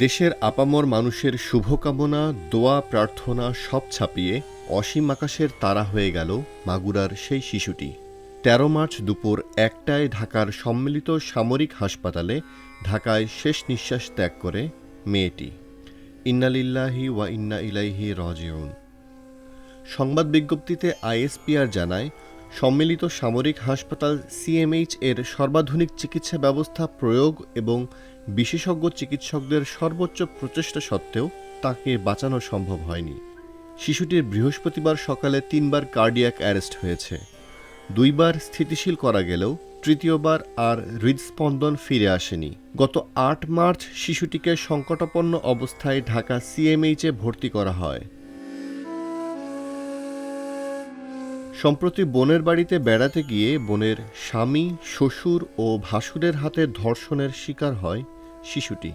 দেশের আপামর মানুষের শুভকামনা, দোয়া, প্রার্থনা সব ছাপিয়ে অসীম আকাশের তারা হয়ে গেল মাগুরার সেই শিশুটি। ১৩ মার্চ দুপুর ১টায় ঢাকার সম্মিলিত সামরিক হাসপাতালে ঢাকায় শেষ নিঃশ্বাস ত্যাগ করে মেয়েটি। ইন্না লিল্লাহি ওয়া ইন্না ইলাইহি রাজিউন। সংবাদ বিজ্ঞপ্তিতে আইএসপিআর জানায়, সম্মিলিত সামরিক হাসপাতাল সিএমএইচ এর সর্বাধুনিক চিকিৎসা ব্যবস্থা প্রয়োগ এবং বিশেষজ্ঞ চিকিৎসকদের সর্বোচ্চ প্রচেষ্টা সত্ত্বেও তাকে বাঁচানো সম্ভব হয়নি। শিশুটির বৃহস্পতিবার সকালে ৩বার কার্ডিয়াক অ্যারেস্ট হয়েছে। ২বার স্থিতিশীল করা গেলেও তৃতীয়বার আর হৃদস্পন্দন ফিরে আসেনি। গত ৮ মার্চ শিশুটিকে সংকটাপন্ন অবস্থায় ঢাকা সিএমএইচে ভর্তি করা হয়। সম্প্রতি বোনের বাড়িতে বেড়াতে গিয়ে বোনের স্বামী, শ্বশুর ও ভাসুরের হাতে ধর্ষণের শিকার হয় শিশুটি।